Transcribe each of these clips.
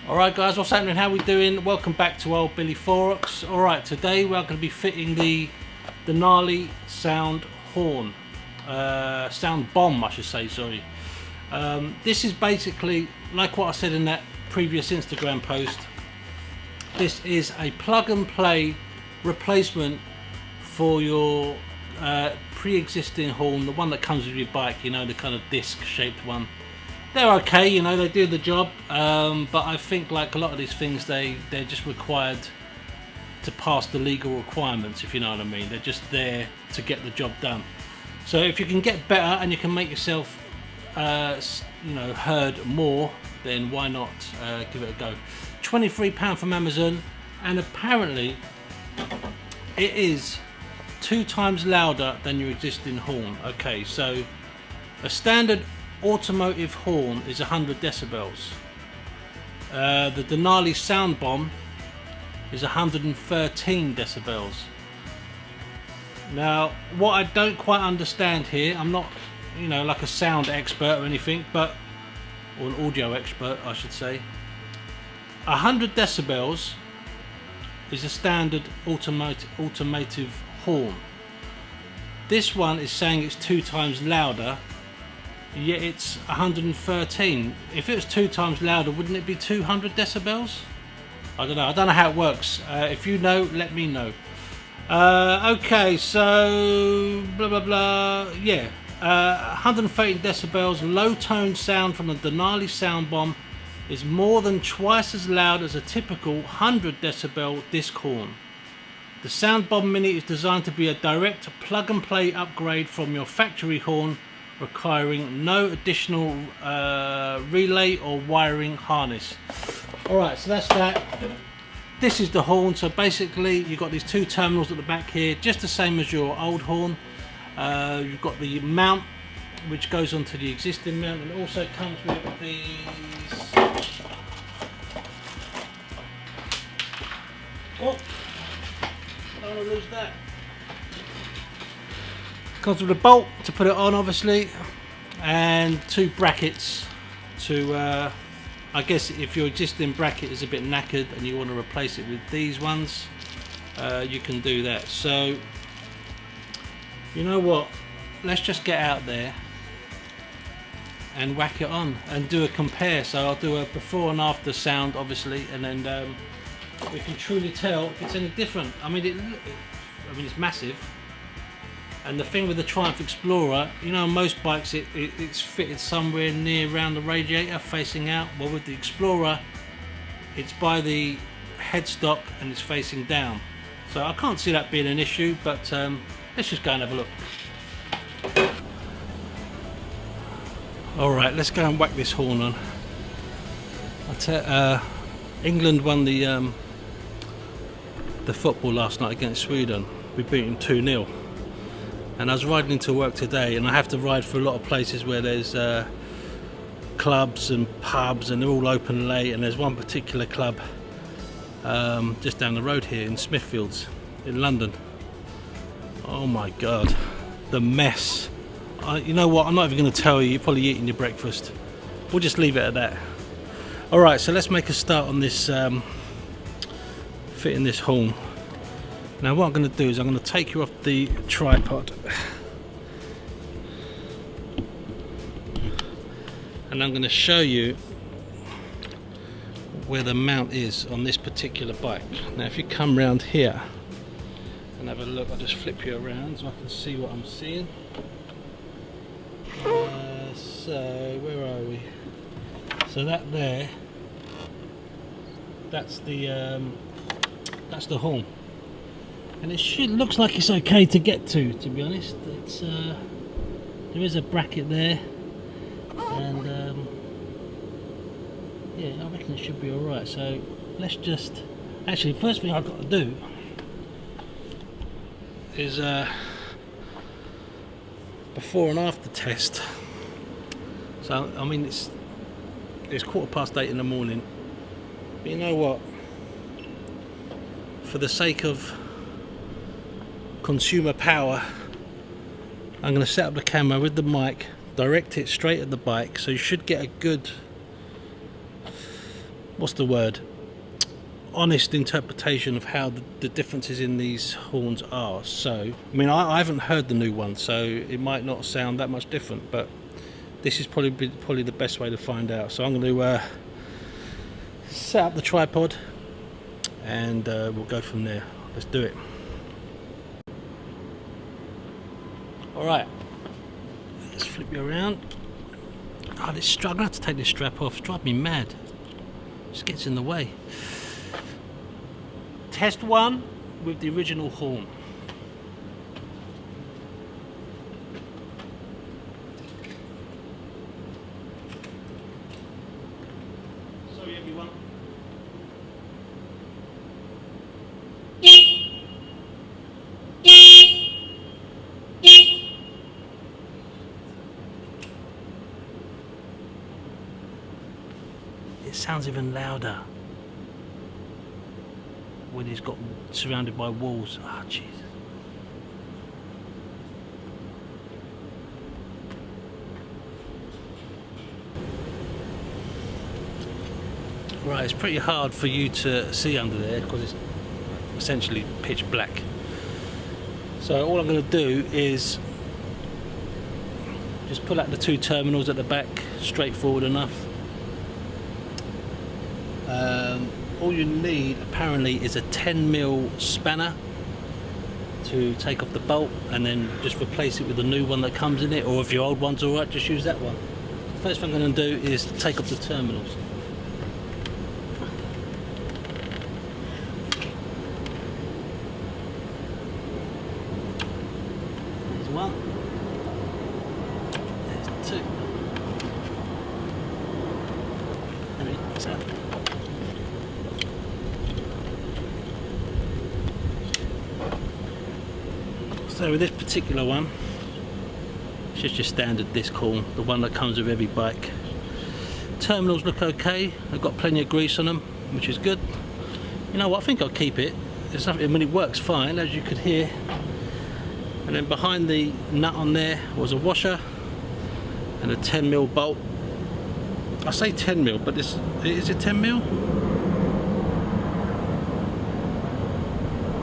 Alright guys, what's happening? How we doing? Welcome back to Old Billy Forex. Alright, today we're going to be fitting the Denali Sound Bomb, I should say, sorry. This is basically, like what I said in that previous Instagram post, this is a plug and play replacement for your pre-existing horn, the one that comes with your bike, you know, the kind of disc shaped one. They're okay, you know, they do the job, but I think like a lot of these things, they're just required to pass the legal requirements, if you know what I mean. They're just there to get the job done. So if you can get better and you can make yourself you know, heard more, then why not give it a go. £23 from Amazon, and apparently it is 2 times louder than your existing horn. Okay, so a standard automotive horn is 100 decibels. The Denali Soundbomb is 113 decibels. Now, what I don't quite understand here, I'm not, you know, like a sound expert or anything, or an audio expert, I should say. 100 decibels is a standard automotive horn. This one is saying it's 2 times louder, yet it's 113. If it was 2 times louder, wouldn't it be 200 decibels? I don't know how it works. If you know, let me know. Okay, so blah blah blah, yeah. 113 decibels, low tone sound from the Denali Soundbomb is more than twice as loud as a typical 100 decibel disc horn. The Soundbomb Mini is designed to be a direct plug and play upgrade from your factory horn, requiring no additional relay or wiring harness. Alright, so that's that. This is the horn. So basically you've got these 2 terminals at the back here, just the same as your old horn. You've got the mount which goes onto the existing mount, and it also comes with these don't want to lose that. Comes with a bolt to put it on, obviously, and 2 brackets to I guess if your existing bracket is a bit knackered and you want to replace it with these ones, you can do that. So you know what, let's just get out there and whack it on and do a compare. So I'll do a before and after sound, obviously, and then we can truly tell if it's any different. I mean, it's massive. And the thing with the Triumph Explorer, you know, most bikes it's fitted somewhere near around the radiator facing out. Well, with the Explorer, it's by the headstock and it's facing down. So I can't see that being an issue, but let's just go and have a look. Alright, let's go and whack this horn on. England won the football last night against Sweden. We beat them 2-0. And I was riding into work today, and I have to ride through a lot of places where there's clubs and pubs, and they're all open late. And there's one particular club just down the road here in Smithfields in London. Oh my god, the mess. You know what, I'm not even going to tell you, you're probably eating your breakfast. We'll just leave it at that. Alright, so let's make a start on this fitting this horn. Now what I'm going to do is I'm going to take you off the tripod and I'm going to show you where the mount is on this particular bike. Now if you come round here and have a look, I'll just flip you around so I can see what I'm seeing. So where are we? So that there, that's the horn. And it looks like it's okay to get to be honest. It's there is a bracket there, and yeah, I reckon it should be alright. So let's just, actually, first thing I've got to do is before and after test. So I mean, it's 8:15 in the morning, but you know what, for the sake of consumer power, I'm going to set up the camera with the mic, direct it straight at the bike, so you should get a good what's the word, honest interpretation of how the differences in these horns are. So I mean, I haven't heard the new one, so it might not sound that much different, but this is probably the best way to find out. So I'm going to set up the tripod and we'll go from there. Let's do it. Alright, let's flip you around. Oh, this strap, I'm going to have to take this strap off. It's driving me mad. It just gets in the way. Test one with the original horn. Sorry everyone. It sounds even louder when he's got surrounded by walls. Ah, oh, jeez. Right, it's pretty hard for you to see under there because it's essentially pitch black. So all I'm going to do is just pull out the two terminals at the back, straightforward enough. All you need apparently is a 10mm spanner to take off the bolt and then just replace it with the new one that comes in it, or if your old one's alright, just use that one. First thing I'm going to do is take off the terminals. There's one. There's two. What's that? So with this particular one, it's just your standard disc horn, the one that comes with every bike. Terminals look okay, they've got plenty of grease on them, which is good. You know what, I think I'll keep it. There's nothing, I mean, it works fine, as you could hear. And then behind the nut on there was a washer and a 10mm bolt. I say 10mm, but is it 10mm?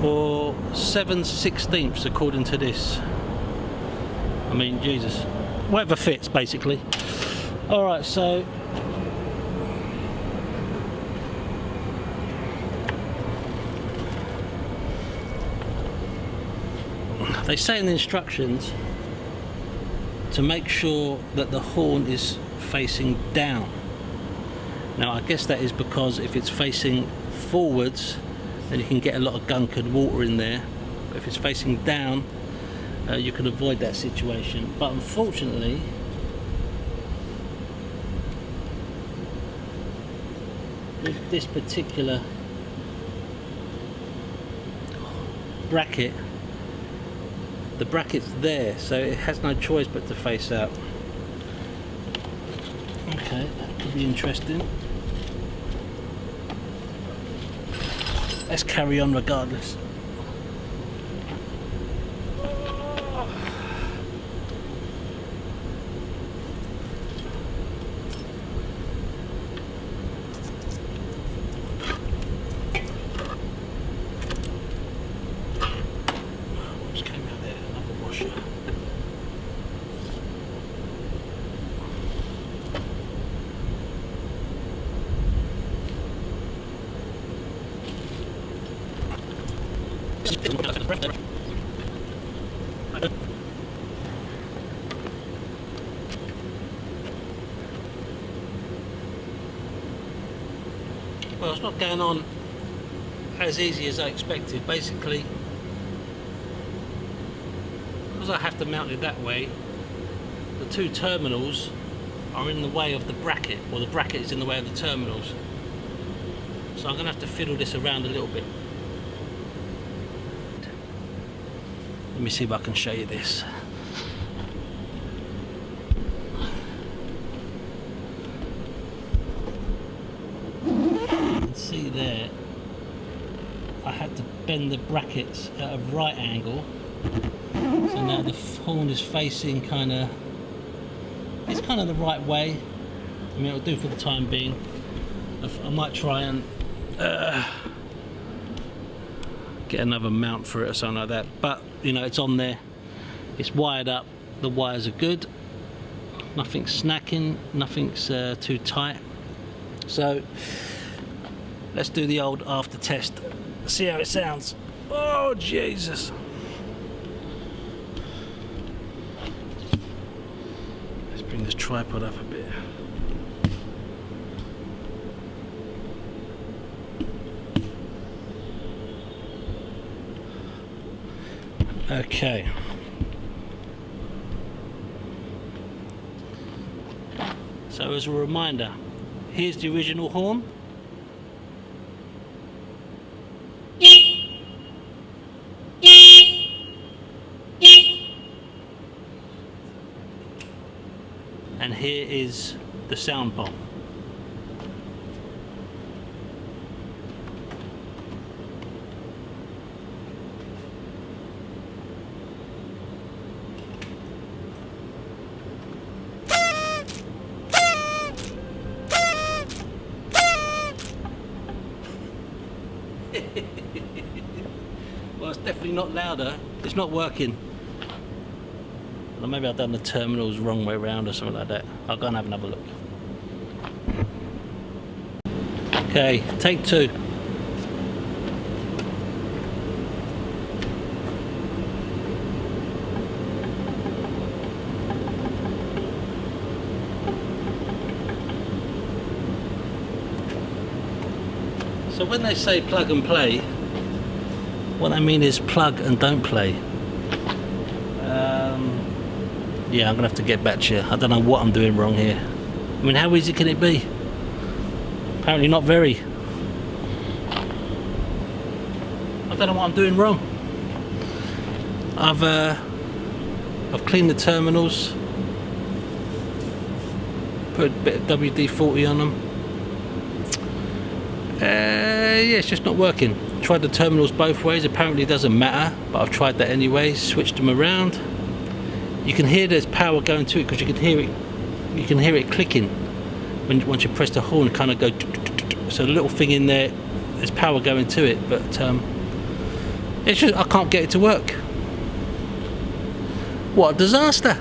Or 7/16 according to this. I mean, Jesus, whatever fits basically. Alright, so they say in the instructions to make sure that the horn is facing down. Now I guess that is because if it's facing forwards, then you can get a lot of gunk and water in there. But if it's facing down, you can avoid that situation. But unfortunately, with this particular bracket, the bracket's there, so it has no choice but to face out. Okay, that could be interesting. Let's carry on regardless. What's came out there? Another washer. Well, it's not going on as easy as I expected. Basically, because I have to mount it that way, the two terminals are in the way of the bracket, or the bracket is in the way of the terminals. So I'm going to have to fiddle this around a little bit. Let me see if I can show you this. You can see there, I had to bend the brackets at a right angle. So now the horn is facing kind of the right way. I mean, it'll do for the time being. I might try and get another mount for it or something like that, but you know, it's on there, it's wired up, the wires are good, nothing's snacking, nothing's too tight. So let's do the old after test, see how it sounds. Oh Jesus. Let's bring this tripod up a bit. Okay. So as a reminder, here's the original horn. And here is the Soundbomb. Well, it's definitely not louder. It's not working. Or maybe I've done the terminals wrong way around or something like that. I'll go and have another look. Okay, take two. So when they say plug and play, what they mean is plug and don't play. Yeah, I'm gonna have to get back to you. I don't know what I'm doing wrong here. I mean, how easy can it be? Apparently not very. I don't know what I'm doing wrong. I've cleaned the terminals, put a bit of WD-40 on them. Yeah, it's just not working. Tried the terminals both ways, apparently it doesn't matter, but I've tried that anyway, switched them around. You can hear there's power going to it because you can hear it clicking once you press the horn, kind of go. So the little thing in there, there's power going to it, but it's just I can't get it to work. What a disaster!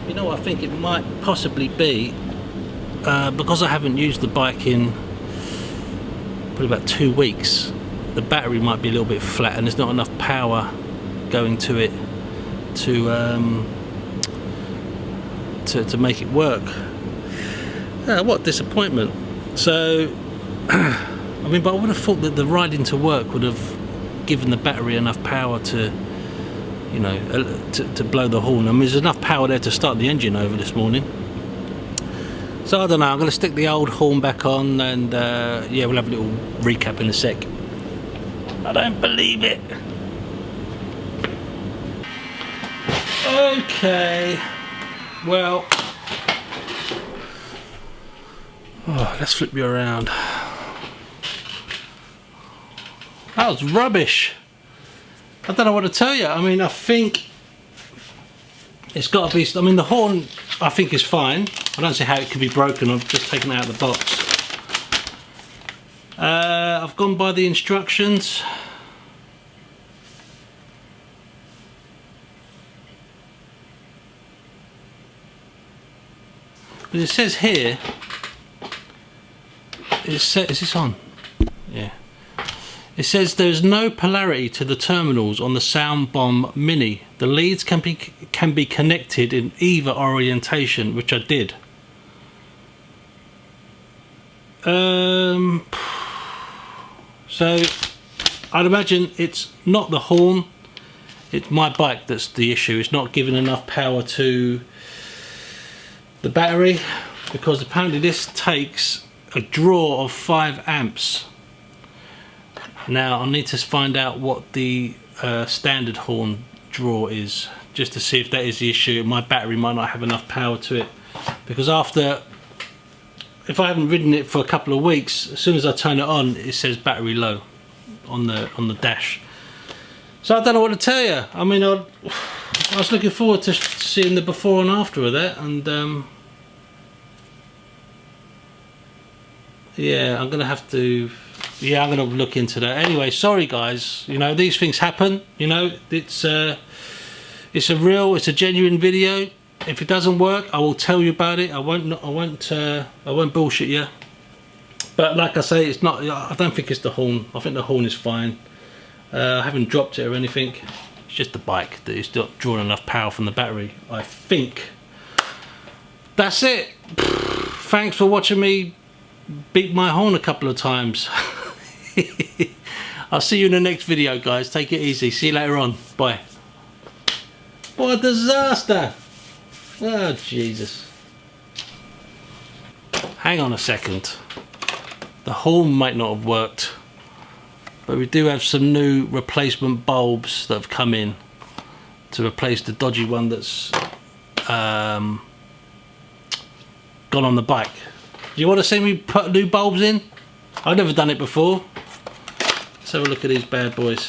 You know what I think it might possibly be, because I haven't used the bike in probably about 2 weeks, the battery might be a little bit flat and there's not enough power going to it to make it work. What disappointment. So I mean, but I would have thought that the riding to work would have given the battery enough power to, you know, to blow the horn. I mean, there's enough power there to start the engine over this morning. So I don't know, I'm going to stick the old horn back on and yeah, we'll have a little recap in a sec. I don't believe it. Okay, well, let's flip you around. That was rubbish. I don't know what to tell you. I mean, I think it's got to be. I mean, the horn I think is fine. I don't see how it could be broken. I've just taken it out of the box. I've gone by the instructions. But it says here. Is this on? Yeah. It says there's no polarity to the terminals on the Soundbomb Mini. The leads can be connected in either orientation, which I did. So I'd imagine it's not the horn, it's my bike that's the issue. It's not giving enough power to the battery, because apparently this takes a draw of 5 amps. Now I need to find out what the standard horn draw is, just to see if that is the issue. My battery might not have enough power to it, because after if I haven't ridden it for a couple of weeks, as soon as I turn it on, it says battery low on the dash. So I don't know what to tell you. I mean, I was looking forward to seeing the before and after of that, and yeah, I'm gonna have to. Yeah, I'm gonna look into that. Anyway, sorry guys. You know, these things happen. You know, it's a genuine video. If it doesn't work, I will tell you about it. I won't bullshit you. But like I say, it's not. I don't think it's the horn. I think the horn is fine. I haven't dropped it or anything. It's just the bike that is not drawing enough power from the battery, I think. That's it. Thanks for watching me beat my horn a couple of times. I'll see you in the next video, guys. Take it easy. See you later on. Bye. What a disaster. Oh, Jesus. Hang on a second. The horn might not have worked, but we do have some new replacement bulbs that have come in to replace the dodgy one that's gone on the bike. Do you want to see me put new bulbs in? I've never done it before. Let's have a look at these bad boys.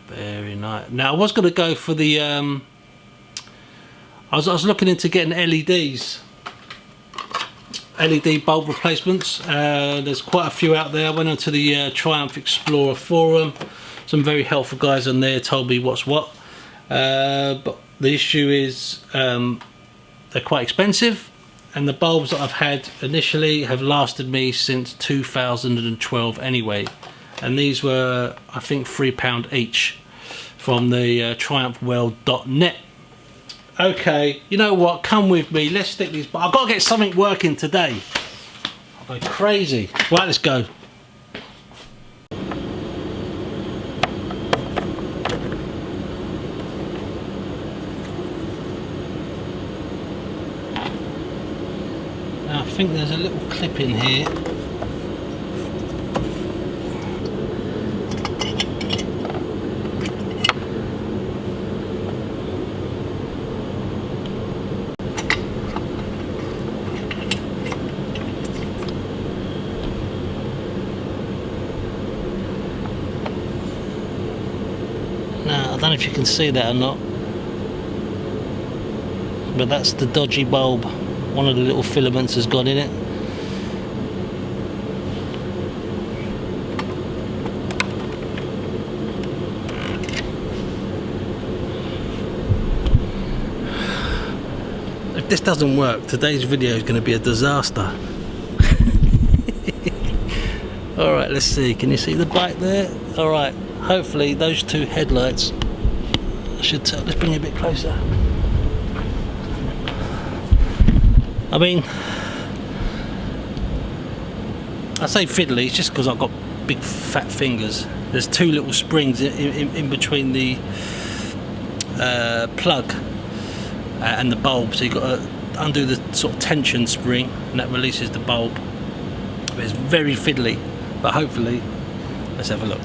Very nice. Now I was going to go for the I was looking into getting LEDs, LED bulb replacements. There's quite a few out there. I went onto the Triumph Explorer forum. Some very helpful guys on there told me what's what, but the issue is they're quite expensive, and the bulbs that I've had initially have lasted me since 2012 anyway, and these were, I think, £3 each from the triumphworld.net. Okay, you know what, come with me, let's stick these, but I've got to get something working today. I'm going crazy. Right, let's go. Now I think there's a little clip in here. Now, I don't know if you can see that or not, but that's the dodgy bulb. One of the little filaments has gone in it. If this doesn't work, today's video is going to be a disaster. Alright, let's see. Can you see the bike there? Alright, hopefully those two headlights should tell. Let's bring it a bit closer. I mean, I say fiddly, it's just because I've got big fat fingers. There's two little springs in between the plug and the bulb, so you've got to undo the sort of tension spring, and that releases the bulb. But it's very fiddly, but hopefully, let's have a look.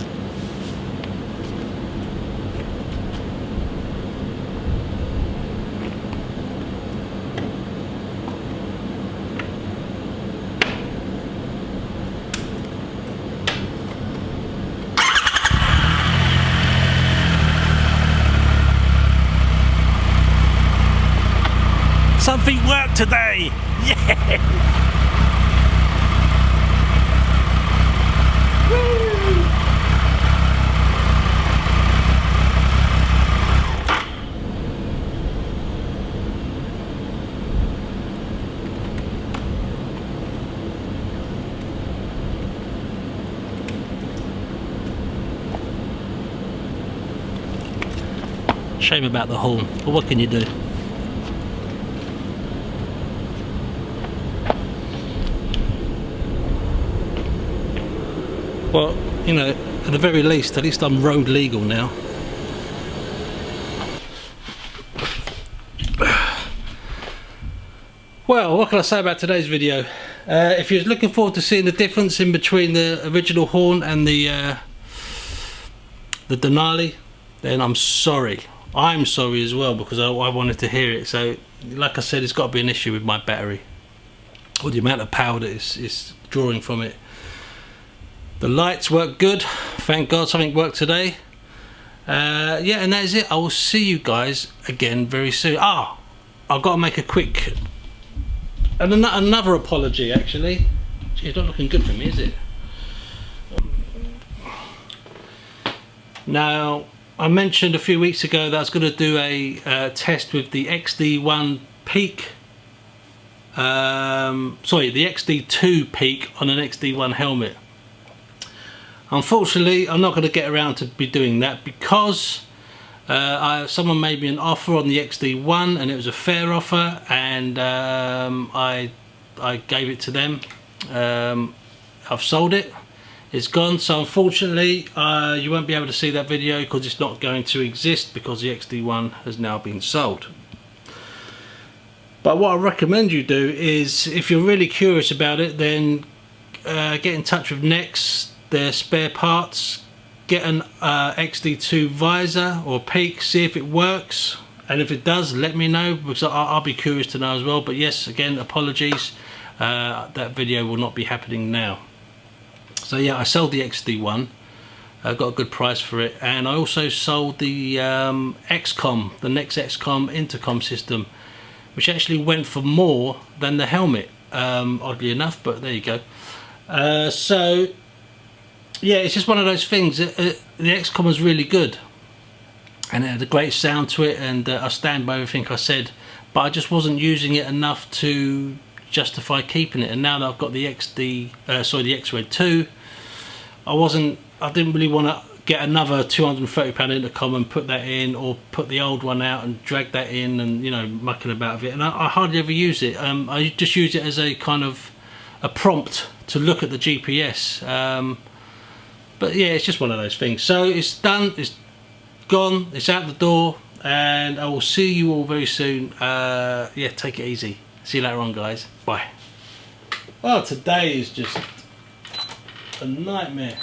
Something worked today! Yeah! Woo! Shame about the horn, but what can you do? Well, you know, at the very least, at least I'm road legal now. Well, what can I say about today's video? If you're looking forward to seeing the difference in between the original horn and the Denali, then I'm sorry. I'm sorry as well, because I wanted to hear it. So like I said, it's got to be an issue with my battery, or the amount of power that is drawing from it. The lights work good, thank God. Something worked today. Yeah, and that is it. I will see you guys again very soon. I've got to make a quick another apology actually. Gee, it's not looking good for me, is it? Now, I mentioned a few weeks ago that I was going to do a test with the XD1 Peak, the XD2 Peak on an XD1 helmet. Unfortunately, I'm not going to get around to be doing that because someone made me an offer on the XD1 and it was a fair offer, and I gave it to them. I've sold it. It's gone, so unfortunately you won't be able to see that video because it's not going to exist because the XD1 has now been sold. But what I recommend you do is, if you're really curious about it, then get in touch with Nex, their spare parts, get an XD2 visor or Peak, see if it works, and if it does, let me know because I'll be curious to know as well. But yes, again, apologies, that video will not be happening now. So yeah, I sold the XD1, I got a good price for it, and I also sold the XCOM, the Nex XCOM intercom system, which actually went for more than the helmet, oddly enough, but there you go. So yeah, it's just one of those things. The XCOM was really good and it had a great sound to it, and I stand by everything I said, but I just wasn't using it enough to justify keeping it. And now that I've got the the X-Red 2, I didn't really want to get another £230 intercom and put that in, or put the old one out and drag that in and, you know, mucking about with it. And I hardly ever use it. I just use it as a kind of a prompt to look at the GPS. But yeah, it's just one of those things. So it's done, it's gone, it's out the door, and I will see you all very soon. Yeah, take it easy. See you later on, guys. Bye. Well, today is just a nightmare.